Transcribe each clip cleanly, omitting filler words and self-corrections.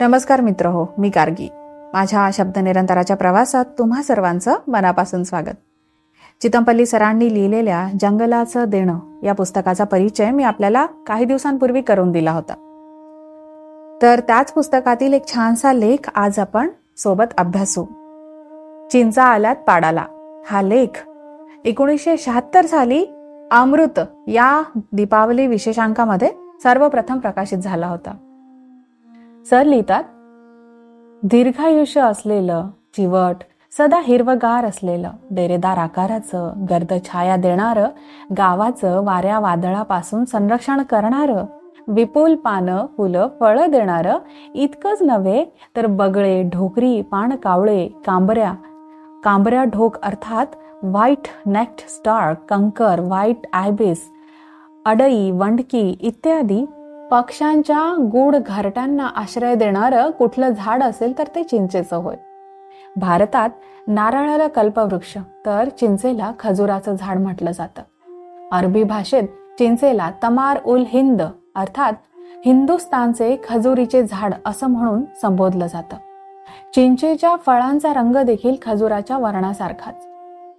नमस्कार मित्र हो, मी गार्गी. माझ्या शब्द निरंतराच्या प्रवासात तुम्हा सर्वांचं मनापासून स्वागत. चितमपल्ली सरांनी लिहिलेल्या जंगलाचं देणं या पुस्तकाचा परिचय मी आपल्याला काही दिवसांपूर्वी करून दिला होता. तर त्याच पुस्तकातील एक छानसा लेख आज आपण सोबत अभ्यासू. चिंचा आल्यात पाडाला हा लेख 1976 साली अमृत या दीपावली विशेषांकामध्ये सर्वप्रथम प्रकाशित झाला होता. सर लिहितात, दीर्घायुष्य असलेलं, चिवट, सदा हिरवगार असलेलं, डेरेदार आकाराचं, गर्द छाया देणारं, गावाचं वाऱ्या वादळापासून संरक्षण करणारं, विपुल पानं, फुलं, फळं देणारं, इतकंच नव्हे तर बगळे, ढोकरी, पाणकावळे, कांबऱ्या ढोक अर्थात व्हाईट नेक्ड स्टार, कंकर, व्हाईट आयबिस, अडई, वंडकी इत्यादी पक्ष्यांच्या गूढ घरट्यांना आश्रय देणारं कुठलं झाड असेल तर ते चिंचेचं होय. भारतात नारळाला कल्पवृक्ष तर चिंचेला खजुराचं झाड म्हटलं जातं. अरबी भाषेत चिंचेला तमार उल हिंद अर्थात हिंदुस्तानचे खजुरीचे झाड असं म्हणून संबोधलं जातं. चिंचेच्या फळांचा रंग देखील खजुराच्या वर्णासारखाच.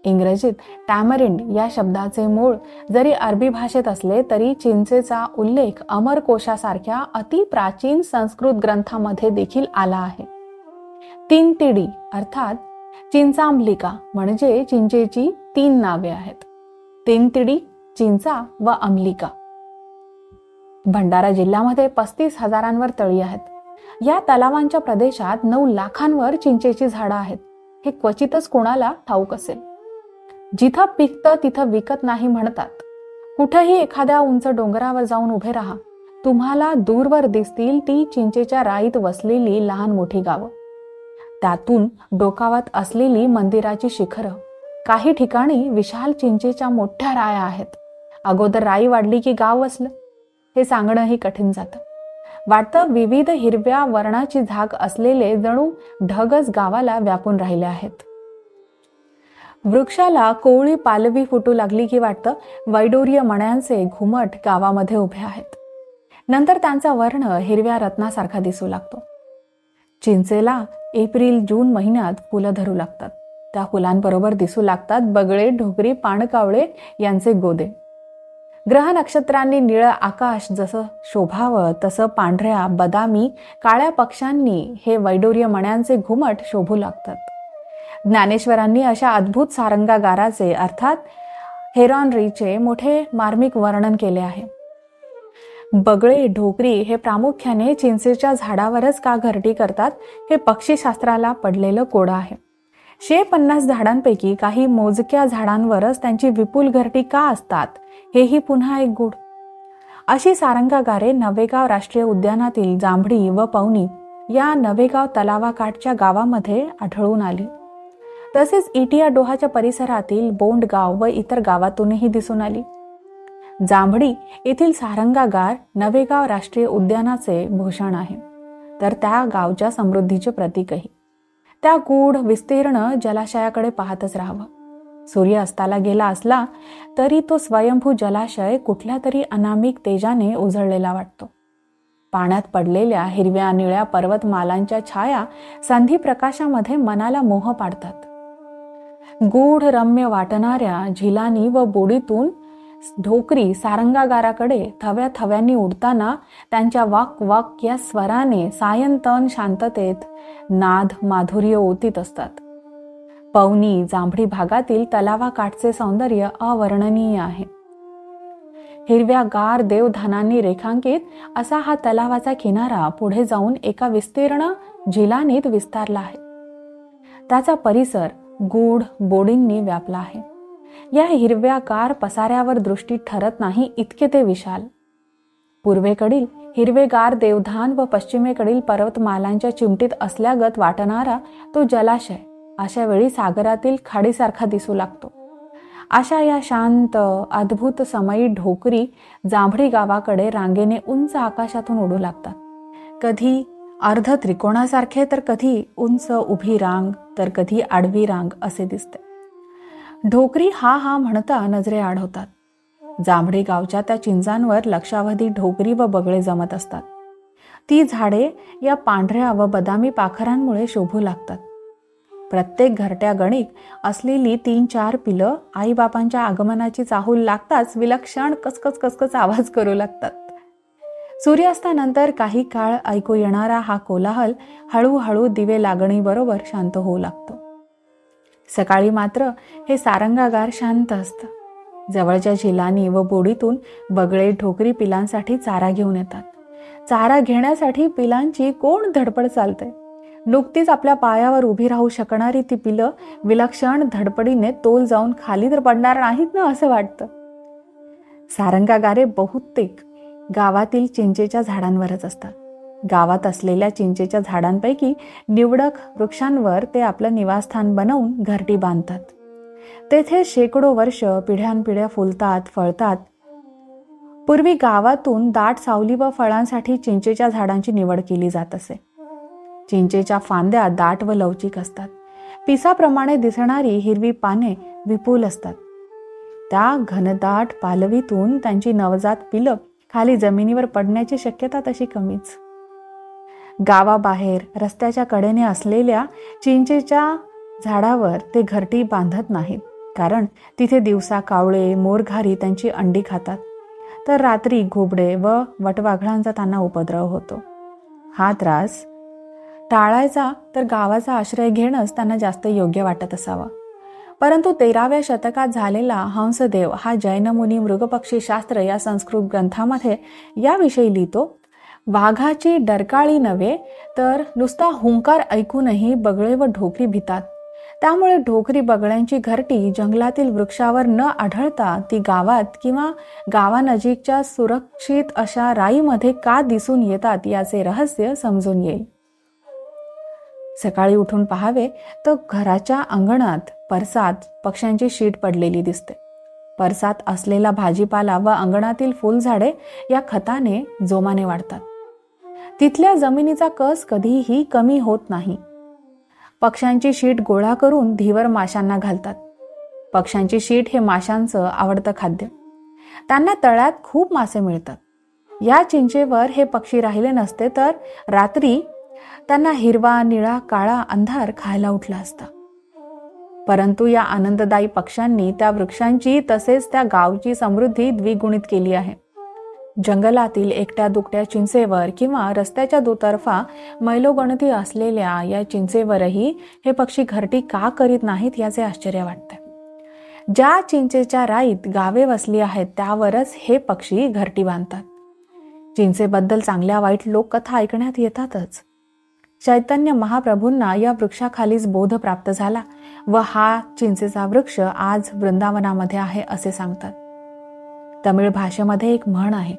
इंग्रजीत टॅमरिंड या शब्दाचे मूळ जरी अरबी भाषेत असले तरी चिंचेचा उल्लेख अमरकोशासारख्या अति प्राचीन संस्कृत ग्रंथामध्ये देखील आला आहे. तीनतिडी अर्थात चिंचांबलिका म्हणजे चिंचेची 3 नावे आहेत. तीनतिडी, चिंचा व अंबलिका. भंडारा जिल्ह्यामध्ये 35,000 तळी आहेत. या तलावांच्या प्रदेशात 9 लाखांवर चिंचेची झाडं आहेत. हे क्वचितच कोणाला ठाऊक असेल. जिथं पिकतं तिथं विकत नाही म्हणतात. कुठंही एखाद्या उंच डोंगरावर जाऊन उभे राहा, तुम्हाला दूरवर दिसतील ती चिंचेच्या राईत वसलेली लहान मोठी गावं. त्यातून डोकावत असलेली मंदिराची शिखरं. काही ठिकाणी विशाल चिंचेच्या मोठ्या राया आहेत. अगोदर राई वाढली की गाव वसलं हे सांगणंही कठीण जातं. वाटतं विविध हिरव्या वर्णाची झाक असलेले जणू ढगच गावाला व्यापून राहिले आहेत. वृक्षाला कोवळी पालवी फुटू लागली की वाटतं वैडूर्य मण्यांचे घुमट गावामध्ये उभे आहेत. नंतर त्यांचा वर्ण हिरव्या रत्नासारखा दिसू लागतो. चिंचेला एप्रिल-जून महिन्यात फुलं धरू लागतात. त्या फुलांबरोबर दिसू लागतात बगळे, ढोकरी, पाणकावळे यांचे गोदे. ग्रह नक्षत्रांनी निळं आकाश जसं शोभावं तसं पांढऱ्या, बदामी, काळ्या पक्ष्यांनी हे वैडूर्य मण्यांचे घुमट शोभू लागतात. ज्ञानेश्वरांनी अशा अद्भुत सारंगागाराचे अर्थात हेरॉनरीचे मोठे मार्मिक वर्णन केले आहे. बगळे, ढोकरी हे प्रामुख्याने चिंचेच्या झाडावरच का घरटी करतात हे पक्षीशास्त्राला पडलेलं कोडं आहे. 150 झाडांपैकी काही मोजक्या झाडांवरच त्यांची विपुल घरटी का असतात हेही पुन्हा एक गूढ. अशी सारंगागारे नवेगाव राष्ट्रीय उद्यानातील जांभडी व पवनी या नवेगाव तलावाकाठच्या गावामध्ये आढळून आली. तसेच इटिया डोहाच्या परिसरातील बोंडगाव व इतर गावातूनही दिसून आली. जांभडी येथील सारंगागार नवेगाव राष्ट्रीय उद्यानाचे भूषण आहे, तर त्या गावच्या समृद्धीचे प्रतीकही. त्या गूढ विस्तीर्ण जलाशयाकडे पाहतच राहावं. सूर्य अस्ताला गेला असला तरी तो स्वयंभू जलाशय कुठल्या तरी अनामिक तेजाने उजळलेला वाटतो. पाण्यात पडलेल्या हिरव्या निळ्या पर्वतमालांच्या छाया संधी प्रकाशामध्ये मनाला मोह पाडतात. गूढ रम्य वाटणाऱ्या झिलानी व बोडीतून ढोकरी सारंगागाराकडे थव्या थव्यांनी उडताना त्यांच्या वाक वाक या स्वराने सायंतन शांततेत नाद माधुर्य ओतीत असतात. पवनी जांभडी भागातील तलावाकाठचे सौंदर्य अवर्णनीय आहे. हिरव्या गार देवधानांनी रेखांकित असा हा तलावाचा किनारा पुढे जाऊन एका विस्तीर्ण झिलानीत विस्तारला आहे. त्याचा परिसर गूढ बोडींनी व्यापला आहे. या हिरव्या गार पसाऱ्यावर दृष्टी ठरत नाही इतके ते विशाल. पूर्वेकडील हिरवेगार देवधान व पश्चिमेकडील पर्वतमालांच्या चिमटीत असल्यागत वाटणारा तो जलाशय अशा वेळी सागरातील खाडीसारखा दिसू लागतो. अशा या शांत अद्भुत समयी ढोकरी जांभडी गावाकडे रांगेने उंच आकाशातून उडू लागतात. कधी अर्ध त्रिकोणासारखे तर कधी उंच उभी रांग तर कधी आडवी रांग असे दिसते. ढोकरी हा म्हणता नजरे आड होतात. जांभडी गावच्या त्या चिंचांवर लक्षावधी ढोकरी व बगळे जमत असतात. ती झाडे या पांढऱ्या व बदामी पाखरांमुळे शोभू लागतात. प्रत्येक घरट्या गणिक असलेली 3-4 पिलं आईबापांच्या आगमनाची चाहूल लागताच विलक्षण कसकस कसकस आवाज करू लागतात. सूर्यास्तानंतर काही काळ ऐकू येणारा हा कोलाहल हळूहळू दिवे लागणीबरोबर शांत होऊ लागतो. सकाळी मात्र हे सारंगागार शांत असतं. जवळच्या झिलानी व बोडीतून बगळे ढोकरी पिलांसाठी चारा घेऊन येतात. चारा घेण्यासाठी पिलांची कोण धडपड चालते. नुकतीच आपल्या पायावर उभी राहू शकणारी ती पिलं विलक्षण धडपडीने तोल जाऊन खाली तर पडणार नाहीत ना असं वाटतं. सारंगागारे बहुतेक गावातील चिंचेच्या झाडांवरच असतात. गावात असलेल्या चिंचेच्या झाडांपैकी निवडक वृक्षांवर ते आपलं निवासस्थान बनवून घरटी बांधतात. तेथे शेकडो वर्ष पिढ्यानपिढ्या फुलतात, फळतात. पूर्वी गावातून दाट सावली व फळांसाठी चिंचेच्या झाडांची निवड केली जात असे. चिंचेच्या फांद्या दाट व लवचिक असतात. पिसाप्रमाणे दिसणारी हिरवी पाने विपुल असतात. त्या घनदाट पालवीतून त्यांची नवजात पिलं खाली जमिनीवर पडण्याची शक्यता तशी कमीच. गावाबाहेर रस्त्याच्या कडेने असलेल्या चिंचेच्या झाडावर ते घरटी बांधत नाहीत, कारण तिथे दिवसा कावळे, मोरघारी त्यांची अंडी खातात, तर रात्री घोबडे व वटवाघळांचा त्यांना उपद्रव होतो. हा त्रास टाळायचा तर गावाचा आश्रय घेणंच त्यांना जास्त योग्य वाटत असावं. परंतु 13व्या शतकात झालेला हंसदेव हा जैनमुनी मृगपक्षी शास्त्र या संस्कृत ग्रंथामध्ये याविषयी लिहितो. वाघाची डरकाळी नव्हे तर नुसता हुंकार ऐकूनही बगळे व ढोकरी भितात. त्यामुळे ढोकरी बगळ्यांची घरटी जंगलातील वृक्षावर न आढळता ती गावात किंवा गावानजीकच्या सुरक्षित अशा राईमध्ये का दिसून येतात याचे रहस्य समजून येईल. सकाळी उठून पाहावे तर घराच्या अंगणात परसात पक्ष्यांची शीट पडलेली दिसते. परसात असलेला भाजीपाला व अंगणातील फुलझाडे या खताने जोमाने वाढतात. तिथल्या जमिनीचा कस कधीही कमी होत नाही. पक्ष्यांची शीट गोळा करून धीवर माशांना घालतात. पक्ष्यांची शीट हे माशांचं आवडतं खाद्य. त्यांना तळ्यात खूप मासे मिळतात. या चिंचेवर हे पक्षी राहिले नसते तर रात्री त्यांना हिरवा, निळा, काळा अंधार खायला उठला असता. परंतु या आनंददायी पक्ष्यांनी त्या वृक्षांची तसेच त्या गावची समृद्धी द्विगुणित केली आहे. जंगलातील एकट्या दुकट्या चिंचेवर किंवा रस्त्याच्या दुतर्फा मैलोगणती असलेल्या या चिंचेवरही हे पक्षी घरटी का करीत नाहीत याचे आश्चर्य वाटते. ज्या चिंचेच्या राईत गावे वसली आहेत त्यावरच हे पक्षी घरटी बांधतात. चिंचेबद्दल चांगल्या वाईट लोककथा ऐकण्यात येतातच. चैतन्य महाप्रभूंना या वृक्षाखालीच बोध प्राप्त झाला व हा चिंचेचा वृक्ष आज वृंदावनामध्ये आहे असे सांगतात. तमिळ भाषेमध्ये एक म्हण आहे,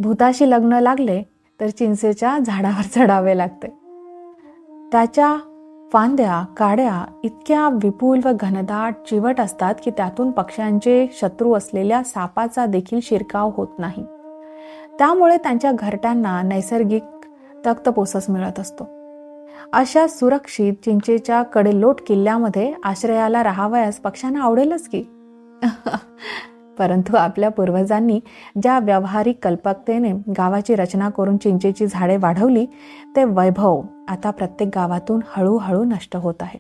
भूताशी लग्न लागले तर चिंचेच्या झाडावर चढावे लागते. त्याच्या फांद्या, काड्या इतक्या विपुल व घनदाट चिवट असतात की त्यातून पक्ष्यांचे शत्रू असलेल्या सापाचा देखील शिरकाव होत नाही. त्यामुळे त्यांच्या घरट्यांना नैसर्गिक तक्तपोसस मिळत असतो. अशा सुरक्षित चिंचेच्या कडेलोट किल्ल्यामध्ये आश्रयाला राहावयास पक्ष्यांना आवडेलच की. परंतु आपल्या पूर्वजांनी ज्या व्यावहारिक कल्पकतेने गावाची रचना करून चिंचेची झाडे वाढवली ते वैभव आता प्रत्येक गावातून हळूहळू नष्ट होत आहे.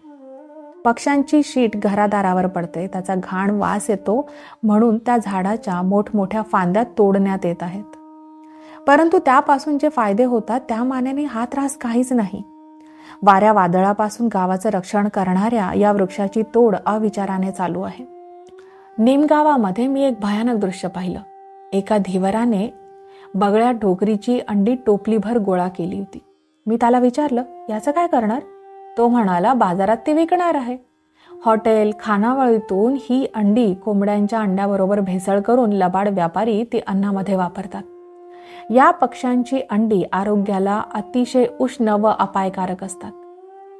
पक्ष्यांची शीट घरादारावर पडते, त्याचा घाण वास येतो म्हणून त्या झाडाच्या मोठमोठ्या फांद्या तोडण्यात येत आहेत. परंतु त्यापासून जे फायदे होतात त्या मानाने हा त्रास काहीच नाही. वाऱ्या वादळापासून गावाचं रक्षण करणाऱ्या या वृक्षाची तोड अविचाराने चालू आहे. निमगावामध्ये मी एक भयानक दृश्य पाहिलं. एका धीवराने बगळ्या ढोकरीची अंडी टोपलीभर गोळा केली होती. मी त्याला विचारलं, याचं काय करणार? तो म्हणाला, बाजारात ती विकणार आहे. हॉटेल, खानावळीतून ही अंडी कोंबड्यांच्या अंड्याबरोबर भेसळ करून लबाड व्यापारी ती अन्नामध्ये वापरतात. या पक्ष्यांची अंडी आरोग्याला अतिशय उष्ण व अपायकारक असतात.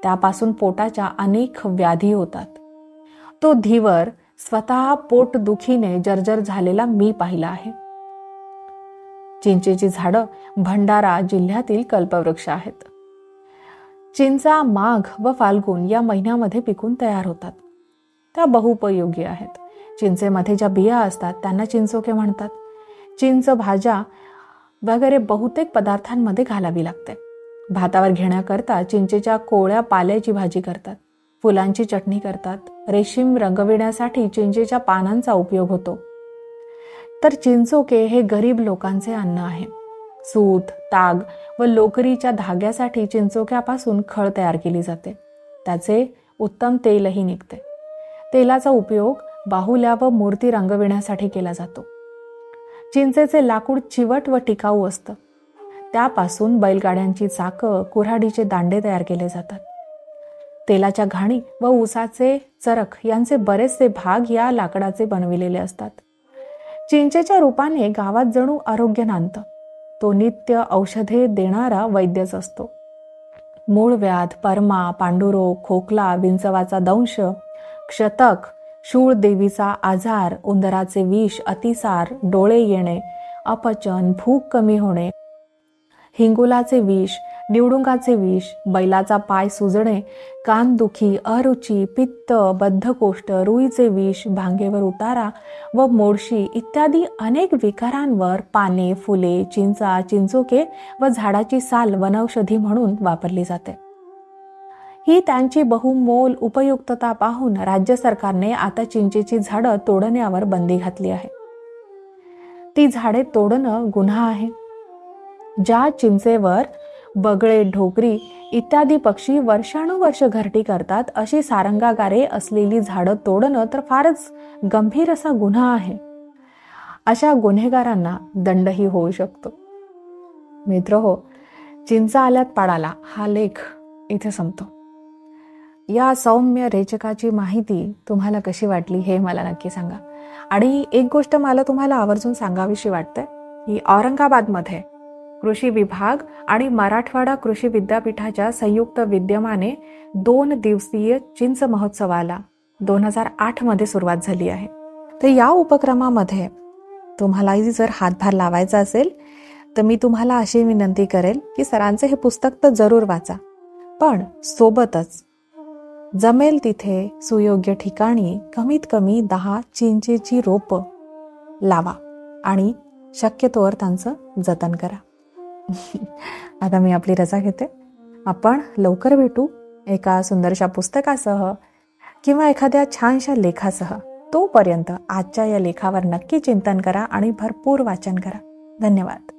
त्यापासून पोटाच्या अनेक व्याधी होतात. तो धीवर स्वतः पोटदुखीने जर्जर झालेला मी पाहिला आहे. चिंचेची झाडं भंडारा जिल्ह्यातील कल्पवृक्ष आहेत. चिंचा माघ व फाल्गुन या महिन्यामध्ये पिकून तयार होतात. त्या बहुपयोगी आहेत. चिंचेमध्ये ज्या बिया असतात त्यांना चिंचोके म्हणतात. चिंच भाज्या वगैरे बहुतेक पदार्थांमध्ये घालावी लागते. भातावर घेण्याकरता चिंचेच्या कोवळ्या पाल्याची भाजी करतात, फुलांची चटणी करतात. रेशीम रंगविण्यासाठी चिंचेच्या पानांचा उपयोग होतो. तर चिंचोके हे गरीब लोकांचे अन्न आहे. सूत, ताग व लोकरीच्या धाग्यासाठी चिंचोक्यापासून खळ तयार केली जाते. त्याचे उत्तम तेलही निघते. तेलाचा उपयोग बाहुल्या व मूर्ती रंगविण्यासाठी केला जातो. चिंचेचे लाकूड चिवट व टिकाऊ असतं. त्यापासून बैलगाड्यांची चाकं, कुऱ्हाडीचे दांडे तयार केले जातात. तेलाच्या घाणी व ऊसाचे चरख यांचे बरेचसे भाग या लाकडाचे बनविलेले असतात. चिंचेच्या रूपाने गावात जणू आरोग्य नांदतं. तो नित्य औषधे देणारा वैद्यच असतो. मूळ व्याध, परमा, पांडुरोग, खोकला, विंचवाचा दंश, क्षतक, शूळ देवीचा आजार, उंदराचे विष, अतिसार, डोळे येणे, अपचन, भूक कमी होणे, हिंगुलाचे विष, निवडुंगाचे विष, बैलाचा पाय सुजणे, कानदुखी, अरुची, पित्त, बद्धकोष्ठ, रुईचे विष, भांगेवर उतारा व मोडशी इत्यादी अनेक विकारांवर पाने, फुले, चिंचा, चिंचोके व झाडाची साल वनौषधी म्हणून वापरली जाते. ही त्यांची बहुमोल उपयुक्तता पाहून राज्य सरकारने आता चिंचेची झाडं तोडण्यावर बंदी घातली आहे. ती झाडे तोडणं गुन्हा आहे. ज्या चिंचेवर बगळे, ढोकरी इत्यादी पक्षी वर्षानुवर्ष घरटी करतात अशी सारंगागारे असलेली झाडं तोडणं तर फारच गंभीर असा गुन्हा आहे. अशा गुन्हेगारांना दंडही होऊ शकतो. मित्रहो, चिंचा आल्यात पाडाला हा लेख इथे संपतो. या सौम्य रेचकाची माहिती तुम्हाला कशी वाटली हे मला नक्की सांगा. आणि एक गोष्ट मला तुम्हाला आवर्जून सांगावीशी वाटते की औरंगाबादमध्ये कृषी विभाग आणि मराठवाडा कृषी विद्यापीठाच्या संयुक्त विद्यमाने 2 दिवसीय चिंच महोत्सवाला 2008 मध्ये सुरुवात झाली आहे. तर या उपक्रमामध्ये तुम्हालाही जर हातभार लावायचा असेल तर मी तुम्हाला अशी विनंती करेल की सरांचे हे पुस्तक तर जरूर वाचा, पण सोबतच जमेल तिथे सुयोग्य ठिकाणी कमीत कमी 10 चिंचेची रोपं लावा आणि शक्यतोवर त्यांचं जतन करा. आता मी आपली रजा घेते. आपण लवकर भेटू एका सुंदरशा पुस्तकासह किंवा एखाद्या छानशा लेखासह. तोपर्यंत आजच्या या लेखावर नक्की चिंतन करा आणि भरपूर वाचन करा. धन्यवाद.